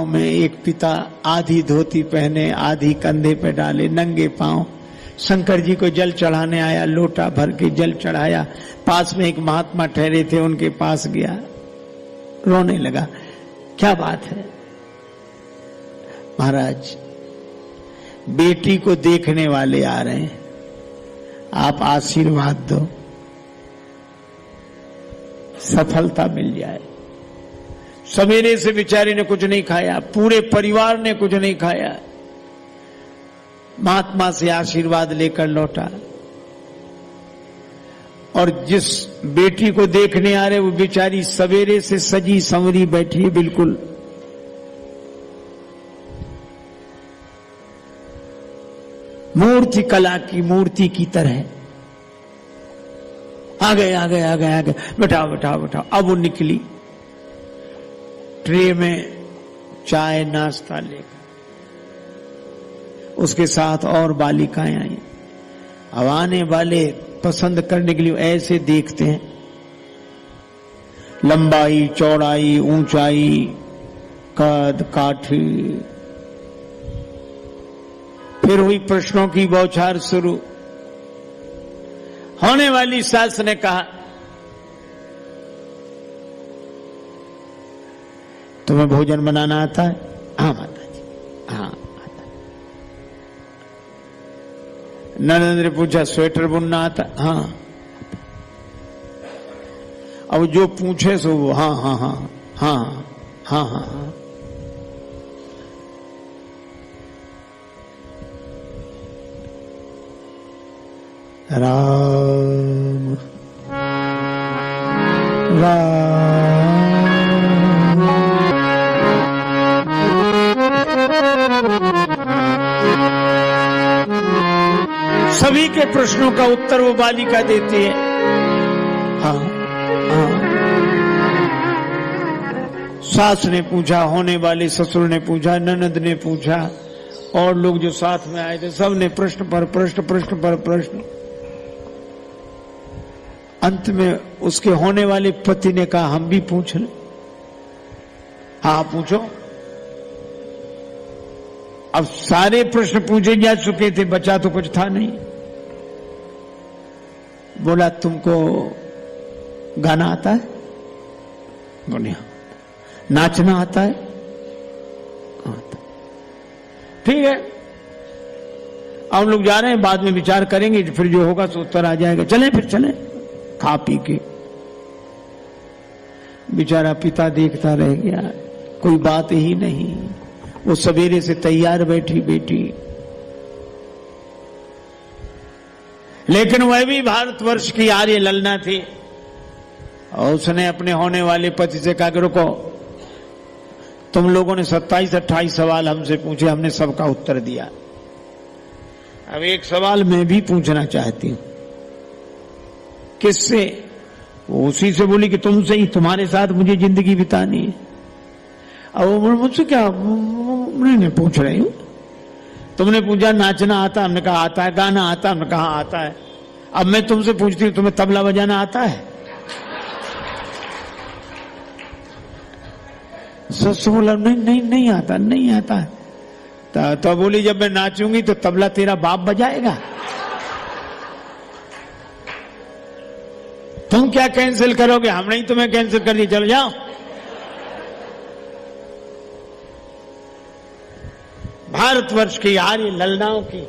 में एक पिता आधी धोती पहने आधी कंधे पे डाले नंगे पांव शंकर जी को जल चढ़ाने आया, लोटा भर के जल चढ़ाया। पास में एक महात्मा ठहरे थे, उनके पास गया, रोने लगा। क्या बात है? महाराज, बेटी को देखने वाले आ रहे हैं, आप आशीर्वाद दो, सफलता मिल जाए। सवेरे से बेचारे ने कुछ नहीं खाया, पूरे परिवार ने कुछ नहीं खाया, महात्मा से आशीर्वाद लेकर लौटा। और जिस बेटी को देखने आ रहे वो बेचारी सवेरे से सजी संवरी बैठी है, बिल्कुल मूर्ति कला की मूर्ति की तरह। आ गए आ गए आ गए आ गए, बैठाओ बैठाओ बैठाओ। अब वो निकली ट्रे में चाय नाश्ता लेकर, उसके साथ और बालिकाएं आई। अब आने वाले पसंद करने के लिए ऐसे देखते हैं, लंबाई चौड़ाई ऊंचाई कद काठी। फिर हुई प्रश्नों की बौछार शुरू। होने वाली सास ने कहा, तुम्हें भोजन बनाना आता है? हाँ माता जी, हाँ आता। ननद ने पूछा, स्वेटर बुनना आता? हाँ। अब जो पूछे सो वो हाँ हाँ हाँ हाँ हाँ हाँ हाँ। राम राम। सभी के प्रश्नों का उत्तर वो बालिका देती है। हाँ हाँ। सास ने पूछा, होने वाले ससुर ने पूछा, ननद ने पूछा, और लोग जो साथ में आए थे सब ने प्रश्न पर प्रश्न, प्रश्न पर प्रश्न। अंत में उसके होने वाले पति ने कहा, हम भी पूछ लें? हाँ पूछो। अब सारे प्रश्न पूछे जा चुके थे, बचा तो कुछ था नहीं। बोला, तुमको गाना आता है? बोलिए, नाचना आता है? आता। ठीक है, अब हम लोग जा रहे हैं, बाद में विचार करेंगे, फिर जो होगा सो उत्तर आ जाएगा। चलें फिर चलें। खा पी के बेचारा पिता देखता रह गया, कोई बात ही नहीं। वो सवेरे से तैयार बैठी बेटी, लेकिन वह भी भारतवर्ष की आर्य ललना थी। और उसने अपने होने वाले पति से कहा कि रुको, तुम लोगों ने 27-28 सवाल हमसे पूछे, हमने सबका उत्तर दिया। अब एक सवाल मैं भी पूछना चाहती हूं। किससे? वो उसी से बोली कि तुमसे ही, तुम्हारे साथ मुझे जिंदगी बितानी है। अब वो मुझसे क्या नहीं पूछ रही हूं। तुमने पूछा नाचना आता? हमने कहा आता है। गाना आता? हमने कहा आता है। अब मैं तुमसे पूछती हूं, तुम्हें तबला बजाना आता है? सच बोला, नहीं नहीं नहीं आता, नहीं आता है। तो बोली, जब मैं नाचूंगी तो तबला तेरा बाप बजाएगा। तुम क्या कैंसिल करोगे? हमने ही तुम्हें कैंसिल कर दिया, चलो जाओ। भारतवर्ष की आर्य ललनाओं की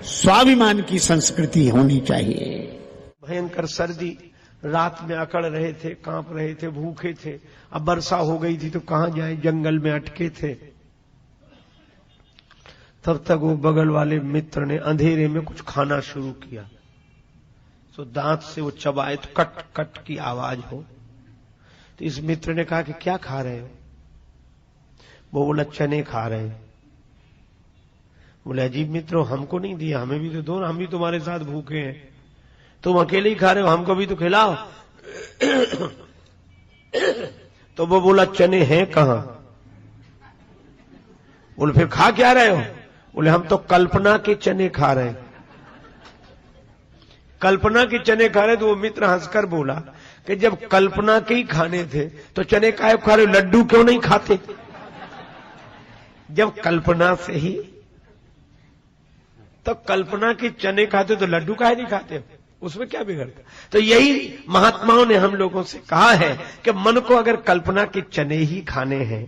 स्वाभिमान की संस्कृति होनी चाहिए। भयंकर सर्दी, रात में अकड़ रहे थे, कांप रहे थे, भूखे थे। अब वर्षा हो गई थी तो कहां जाएं, जंगल में अटके थे। तब तक वो बगल वाले मित्र ने अंधेरे में कुछ खाना शुरू किया, तो दांत से वो चबाए तो कट कट की आवाज हो। तो इस मित्र ने कहा कि क्या खा रहे हो? वो बोला, चने खा रहे हैं। बोले, अजीब मित्र, हमको नहीं दिया, हमें भी तो दो ना, हम भी तुम्हारे साथ भूखे हैं। तुम अकेले ही खा रहे हो, हमको भी तो खिलाओ। तो वो बोला, चने हैं कहां? बोले, फिर खा क्या रहे हो? बोले, हम तो कल्पना के चने खा रहे हैं। कल्पना के चने खा रहे। तो वो मित्र हंसकर बोला कि जब कल्पना के ही खाने थे तो चने काहे खा रहे, लड्डू क्यों नहीं खाते? जब कल्पना से ही, तो कल्पना के चने खाते तो लड्डू काहे नहीं खाते? उसमें क्या बिगड़ता? तो यही महात्माओं ने हम लोगों से कहा है कि मन को अगर कल्पना के चने ही खाने हैं,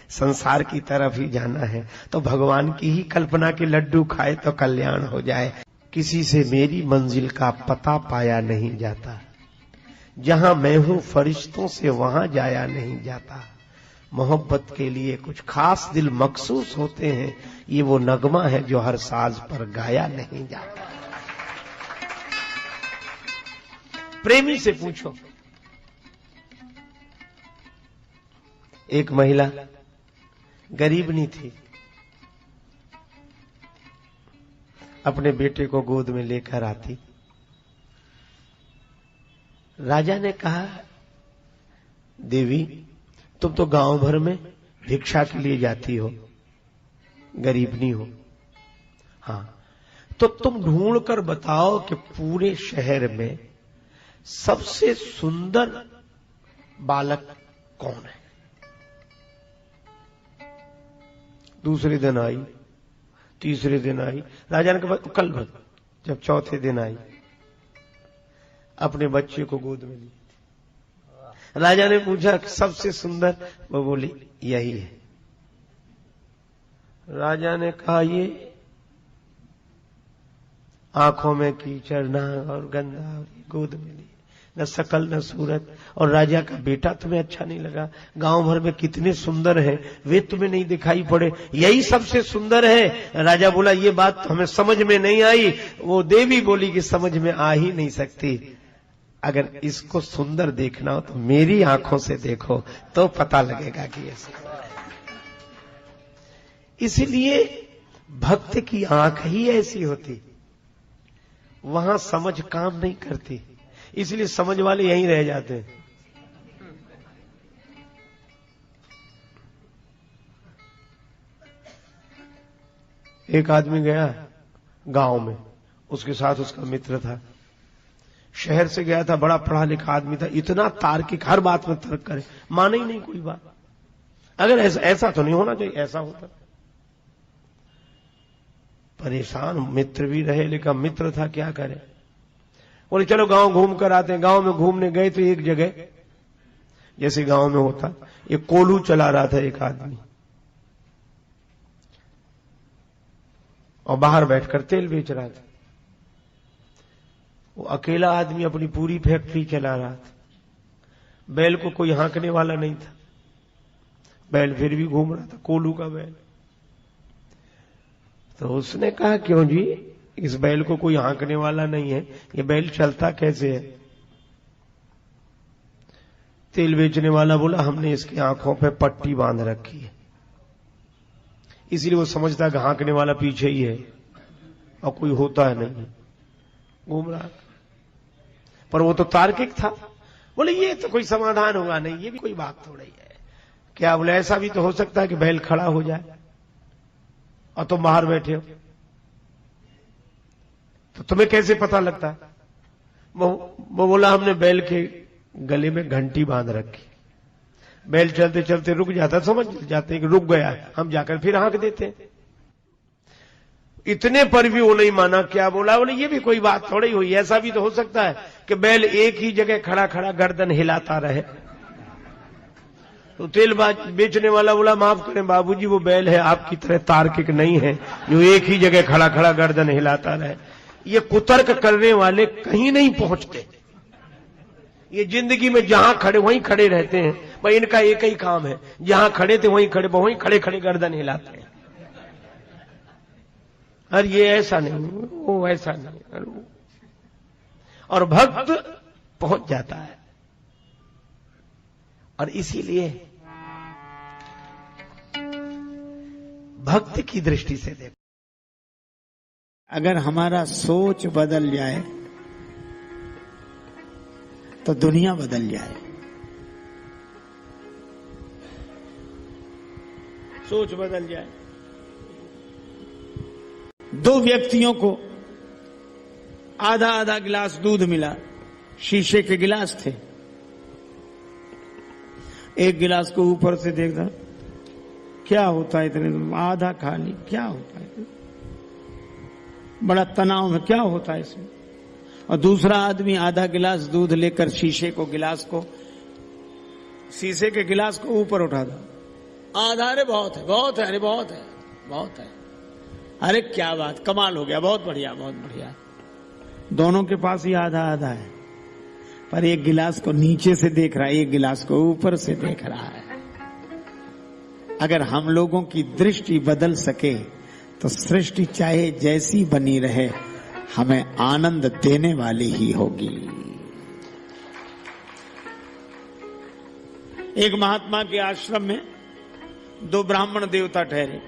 संसार की तरफ ही जाना है, तो भगवान की ही कल्पना के लड्डू खाए तो कल्याण हो जाए। किसी से मेरी मंजिल का पता पाया नहीं जाता, जहां मैं हूं फरिश्तों से वहां जाया नहीं जाता। मोहब्बत के लिए कुछ खास दिल मखसूस होते हैं, ये वो नगमा है जो हर साज पर गाया नहीं जाता। प्रेमी से पूछो। एक महिला गरीब नहीं थी, अपने बेटे को गोद में लेकर आती। राजा ने कहा, देवी तुम तो गांव भर में भिक्षा के लिए जाती हो, गरीब नहीं हो, हाँ, तो तुम ढूंढ कर बताओ कि पूरे शहर में सबसे सुंदर बालक कौन है। दूसरे दिन आई, तीसरे दिन आई, राजा ने कहा कल भर। जब चौथे दिन आई, अपने बच्चे को गोद में ली। राजा ने पूछा सबसे सुंदर, वो बोली यही है। राजा ने कहा ये आंखों में कीचड़ ना और गंदा, और गोद में ली, न शकल न सूरत, और राजा का बेटा तुम्हें अच्छा नहीं लगा? गांव भर में कितने सुंदर हैं, वे तुम्हें नहीं दिखाई पड़े, यही सबसे सुंदर है? राजा बोला ये बात तो हमें समझ में नहीं आई। वो देवी बोली कि समझ में आ ही नहीं सकती, अगर इसको सुंदर देखना हो तो मेरी आंखों से देखो तो पता लगेगा कि ये सुंदर है। इसलिए भक्त की आंख ही ऐसी होती, वहां समझ काम नहीं करती, इसलिए समझ वाले यहीं रह जाते हैं। एक आदमी गया गांव में, उसके साथ उसका मित्र था, शहर से गया था, बड़ा पढ़ा लिखा आदमी था, इतना तार्किक, हर बात में तर्क करे, माने ही नहीं कोई बात। अगर ऐसा तो नहीं होना चाहिए, ऐसा होता। परेशान मित्र भी रहे, लेकिन मित्र था क्या करे। बोले चलो गांव घूम कर आते हैं। गांव में घूमने गए तो एक जगह, जैसे गांव में होता, एक कोल्हू चला रहा था एक आदमी, और बाहर बैठकर तेल बेच रहा था। वो अकेला आदमी अपनी पूरी फैक्ट्री चला रहा था। बैल को कोई हाँकने वाला नहीं था, बैल फिर भी घूम रहा था, कोल्हू का बैल। तो उसने कहा क्यों जी, इस बैल को कोई हाँकने वाला नहीं है, ये बैल चलता कैसे है? तेल बेचने वाला बोला हमने इसकी आंखों पे पट्टी बांध रखी है, इसीलिए वो समझता है कि हाँकने वाला पीछे ही है और कोई होता है नहीं, घूम रहा। पर वो तो तार्किक था, बोले ये तो कोई समाधान होगा नहीं, ये भी कोई बात थोड़ी है। क्या बोले ऐसा भी तो हो सकता है कि बैल खड़ा हो जाए और तुम बाहर बैठे हो, तो तुम्हें कैसे पता लगता? वो बोला हमने बैल के गले में घंटी बांध रखी, बैल चलते चलते रुक जाता, समझ जाते हैं कि रुक गया, हम जाकर फिर हाँक देते हैं। इतने पर भी वो नहीं माना। क्या बोला? बोले ये भी कोई बात थोड़ी हुई, ऐसा भी तो हो सकता है कि बैल एक ही जगह खड़ा खड़ा गर्दन हिलाता रहे। तो तेल बेचने वाला बोला माफ करें बाबूजी, वो बैल है आपकी तरह तार्किक नहीं है जो एक ही जगह खड़ा खड़ा गर्दन हिलाता रहे। ये कुतर्क करने वाले कहीं नहीं पहुंचते, ये जिंदगी में जहां खड़े वहीं खड़े रहते हैं। भाई इनका एक ही काम है, जहां खड़े थे वहीं खड़े खड़े गर्दन हिलाते हैं। अरे ये ऐसा नहीं, वो ऐसा नहीं, और भक्त पहुंच जाता है। और इसीलिए भक्त की दृष्टि से देखो, अगर हमारा सोच बदल जाए तो दुनिया बदल जाए। सोच बदल जाए। दो व्यक्तियों को आधा आधा गिलास दूध मिला, शीशे के गिलास थे, एक गिलास को ऊपर से देखता, क्या होता है इतने, आधा खाली, क्या होता है, बड़ा तनाव है, क्या होता है इसमें। और दूसरा आदमी आधा गिलास दूध लेकर शीशे के गिलास को ऊपर उठा दो, आधा, अरे बहुत है, बहुत है, अरे बहुत है, बहुत है, अरे क्या बात, कमाल हो गया, बहुत बढ़िया, बहुत बढ़िया। दोनों के पास ही आधा आधा है, पर एक गिलास को नीचे से देख रहा है, एक गिलास को ऊपर से देख रहा है। अगर हम लोगों की दृष्टि बदल सके तो सृष्टि चाहे जैसी बनी रहे हमें आनंद देने वाली ही होगी। एक महात्मा के आश्रम में 2 ब्राह्मण देवता ठहरे।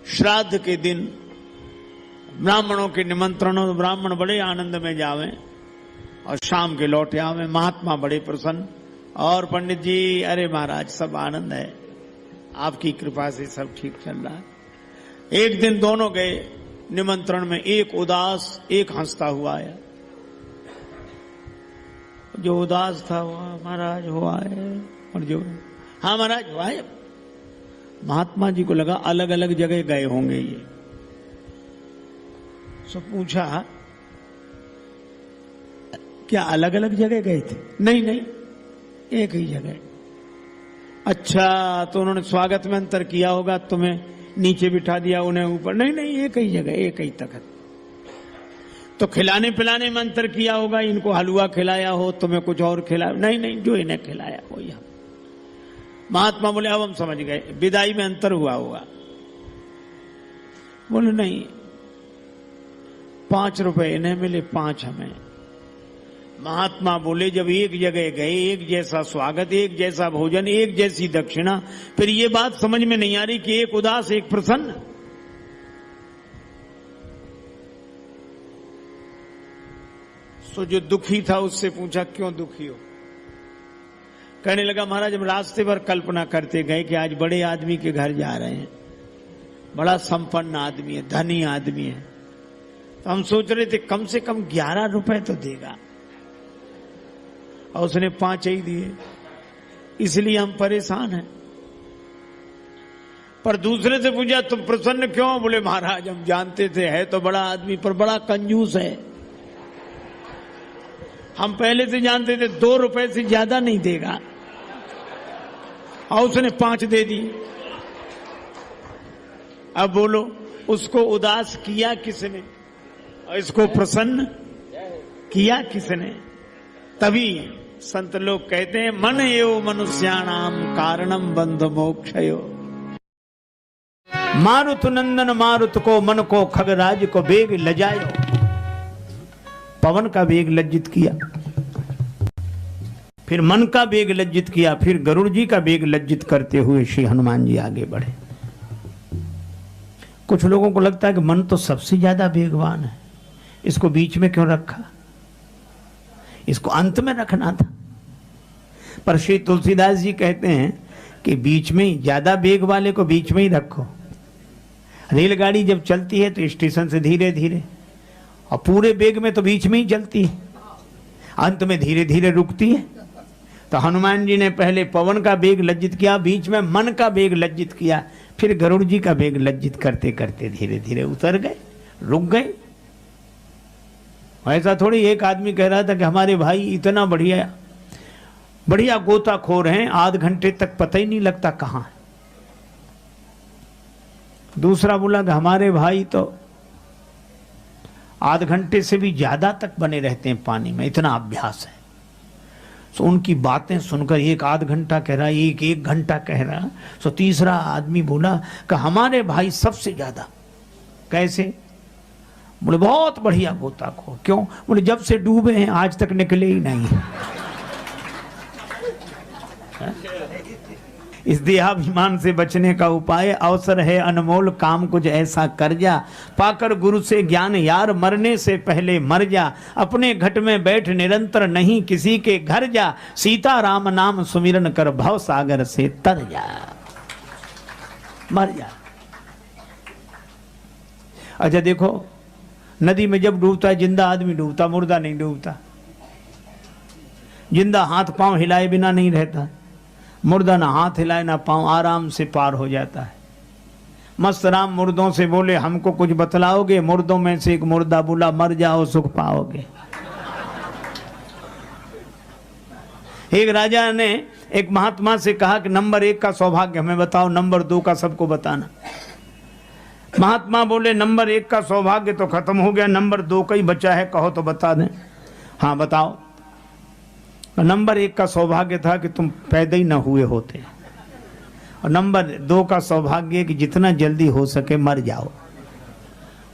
श्राद्ध के दिन ब्राह्मणों के निमंत्रण हो, ब्राह्मण बड़े आनंद में जावे और शाम के लौटे आवे। महात्मा बड़े प्रसन्न, और पंडित जी, अरे महाराज सब आनंद है, आपकी कृपा से सब ठीक चल रहा है। एक दिन दोनों गए निमंत्रण में, एक उदास एक हंसता हुआ आया। जो उदास था वो महाराज हुआ है, और जो हाँ महाराज हुआ है। महात्मा जी को लगा अलग अलग जगह गए होंगे ये, सो पूछा क्या अलग अलग जगह गए थे? नहीं नहीं, एक ही जगह। अच्छा, तो उन्होंने स्वागत में अंतर किया होगा, तुम्हें नीचे बिठा दिया, उन्हें ऊपर? नहीं नहीं, एक ही जगह, एक ही तखत। तो खिलाने पिलाने में अंतर किया होगा, इनको हलवा खिलाया हो, तुम्हें कुछ और खिलाया? नहीं नहीं, जो इन्हें खिलाया हो यहाँ। महात्मा बोले अब हम समझ गए, विदाई में अंतर हुआ होगा। बोले नहीं, 5 रुपए इन्हें मिले, 5 हमें। महात्मा बोले जब एक जगह गए, एक जैसा स्वागत, एक जैसा भोजन, एक जैसी दक्षिणा, फिर ये बात समझ में नहीं आ रही कि एक उदास एक प्रसन्न। सो जो दुखी था उससे पूछा क्यों दुखी हो? कहने लगा महाराज हम रास्ते पर कल्पना करते गए कि आज बड़े आदमी के घर जा रहे हैं, बड़ा संपन्न आदमी है, धनी आदमी है, तो हम सोच रहे थे कम से कम 11 रुपए तो देगा, और उसने 5 ही दिए, इसलिए हम परेशान हैं। पर दूसरे से पूछा तुम प्रसन्न क्यों? बोले महाराज हम जानते थे है तो बड़ा आदमी पर बड़ा कंजूस है, हम पहले से जानते थे 2 रुपए से ज्यादा नहीं देगा, और उसने 5 दे दिए। अब बोलो उसको उदास किया किसने और इसको प्रसन्न किया किसने? तभी संत लोग कहते हैं मन एव मनुष्याणाम कारणम बंध मोक्षयो। मारुत नंदन मारुत को मन को खगराज को वेग लजायो। पवन का वेग लज्जित किया, फिर मन का वेग लज्जित किया, फिर गरुड़ जी का वेग लज्जित करते हुए श्री हनुमान जी आगे बढ़े। कुछ लोगों को लगता है कि मन तो सबसे ज्यादा वेगवान है, इसको बीच में क्यों रखा, इसको अंत में रखना था। पर श्री तुलसीदास जी कहते हैं कि बीच में ही, ज्यादा वेग वाले को बीच में ही रखो। रेलगाड़ी जब चलती है तो स्टेशन से धीरे धीरे, और पूरे वेग में तो बीच में ही चलती है, अंत में धीरे धीरे रुकती है। तो हनुमान जी ने पहले पवन का वेग लज्जित किया, बीच में मन का वेग लज्जित किया, फिर गरुड़ जी का वेग लज्जित करते करते धीरे धीरे उतर गए, रुक गए। ऐसा थोड़ी एक आदमी कह रहा था कि हमारे भाई इतना बढ़िया बढ़िया गोताखोर हैं, आध घंटे तक पता ही नहीं लगता कहां है। दूसरा बोला कि हमारे भाई तो आध घंटे से भी ज्यादा तक बने रहते हैं पानी में, इतना अभ्यास है। तो उनकी बातें सुनकर एक आध घंटा कह रहा, एक घंटा कह रहा, तो तीसरा आदमी बोला कि हमारे भाई सबसे ज्यादा। कैसे? बोले बहुत बढ़िया गोताखोर। क्यों? बोले जब से डूबे हैं आज तक निकले ही नहीं है। इस देहाभिमान से बचने का उपाय अवसर है अनमोल, काम कुछ ऐसा कर जा, पाकर गुरु से ज्ञान यार, मरने से पहले मर जा, अपने घट में बैठ निरंतर नहीं किसी के घर जा, सीता राम नाम सुमिरन कर भव सागर से तर जा, मर जा। अच्छा देखो, नदी में जब डूबता है जिंदा आदमी डूबता, मुर्दा नहीं डूबता। जिंदा हाथ पांव हिलाए बिना नहीं रहता, मुर्दा ना हाथ हिलाए ना पांव, आराम से पार हो जाता है। मस्त राम मुर्दों से बोले हमको कुछ बतलाओगे? मुर्दों में से एक मुर्दा बोला मर जाओ सुख पाओगे। एक राजा ने एक महात्मा से कहा कि नंबर 1 का सौभाग्य हमें बताओ, नंबर 2 का सबको बताना। महात्मा बोले नंबर 1 का सौभाग्य तो खत्म हो गया, नंबर 2 का ही बचा है, कहो तो बता दें। हाँ बताओ। नंबर 1 का सौभाग्य था कि तुम पैदा ही न हुए होते, और नंबर 2 का सौभाग्य कि जितना जल्दी हो सके मर जाओ।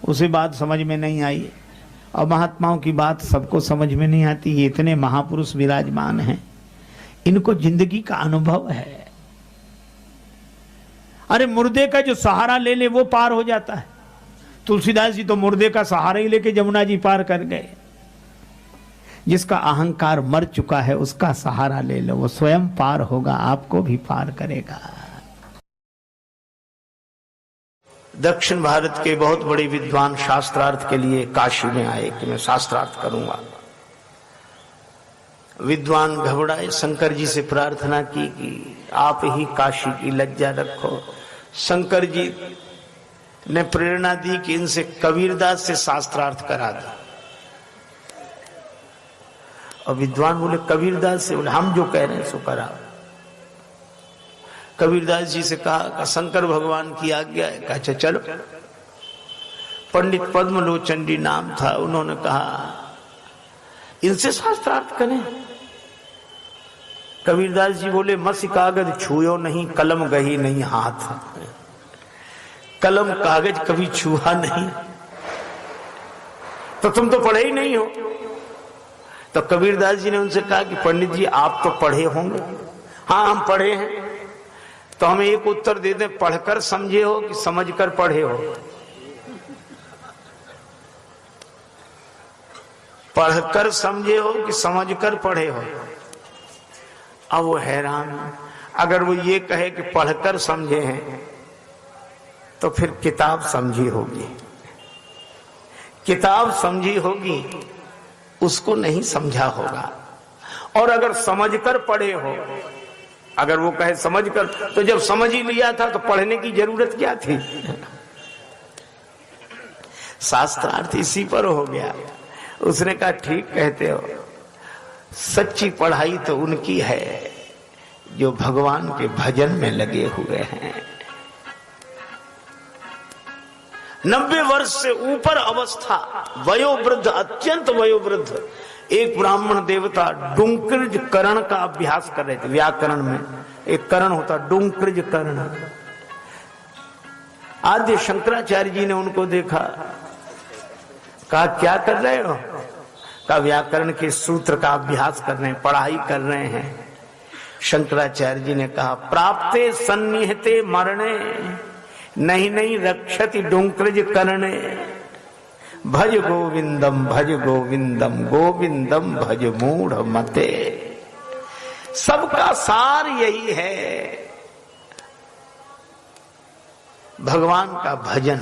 उसे बात समझ में नहीं आई, और महात्माओं की बात सबको समझ में नहीं आती। ये इतने महापुरुष विराजमान हैं, इनको जिंदगी का अनुभव है। अरे मुर्दे का जो सहारा ले ले वो पार हो जाता है। तुलसीदास जी तो मुर्दे का सहारा ही लेके जमुना जी पार कर गए। जिसका अहंकार मर चुका है उसका सहारा ले लो, वो स्वयं पार होगा, आपको भी पार करेगा। दक्षिण भारत के बहुत बड़े विद्वान शास्त्रार्थ के लिए काशी में आए कि मैं शास्त्रार्थ करूंगा। विद्वान घबराए, शंकर जी से प्रार्थना की कि आप ही काशी की लज्जा रखो। शंकर जी ने प्रेरणा दी कि इनसे कबीरदास से शास्त्रार्थ करा दो। और विद्वान बोले कबीरदास से? बोले हम जो कह रहे हैं सो कराओ। कबीरदास जी से कहा शंकर भगवान की आज्ञा है। अच्छा चलो। पंडित पद्मलोचन जी नाम था, उन्होंने कहा इनसे शास्त्रार्थ करें। कबीरदास जी बोले मसी कागज छुयो नहीं, कलम गही नहीं हाथ। कलम कागज कभी छुआ नहीं तो तुम तो पढ़े ही नहीं हो। तो कबीरदास जी ने उनसे कहा कि पंडित जी आप तो पढ़े होंगे। हाँ हम पढ़े हैं। तो हमें एक उत्तर दे दें, पढ़कर समझे हो कि समझकर पढ़े हो? पढ़कर समझे हो कि समझकर पढ़े हो? अब वो हैरान। अगर वो ये कहे कि पढ़कर समझे हैं तो फिर किताब समझी होगी। किताब समझी होगी, उसको नहीं समझा होगा। और अगर समझकर पढ़े हो, अगर वो कहे समझकर, तो जब समझ ही लिया था तो पढ़ने की जरूरत क्या थी? शास्त्रार्थ इसी पर हो गया। उसने कहा ठीक कहते हो, सच्ची पढ़ाई तो उनकी है जो भगवान के भजन में लगे हुए हैं। 90 वर्ष से ऊपर अवस्था, वयोवृद्ध, अत्यंत वयोवृद्ध, एक ब्राह्मण देवता डुंकृज करण का अभ्यास कर रहे थे। व्याकरण में एक करण होता, डुंकृज करण। आद्य शंकराचार्य जी ने उनको देखा, कहा क्या कर रहे हो? का व्याकरण के सूत्र का अभ्यास कर रहे हैं, पढ़ाई कर रहे हैं। शंकराचार्य जी ने कहा प्राप्ते सन्निहते मरणे नहीं नहीं रक्षति डुंकृज करणे। भज गोविंदम गोविंदम भज मूढ़ मते। सबका सार यही है, भगवान का भजन,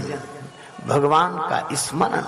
भगवान का स्मरण।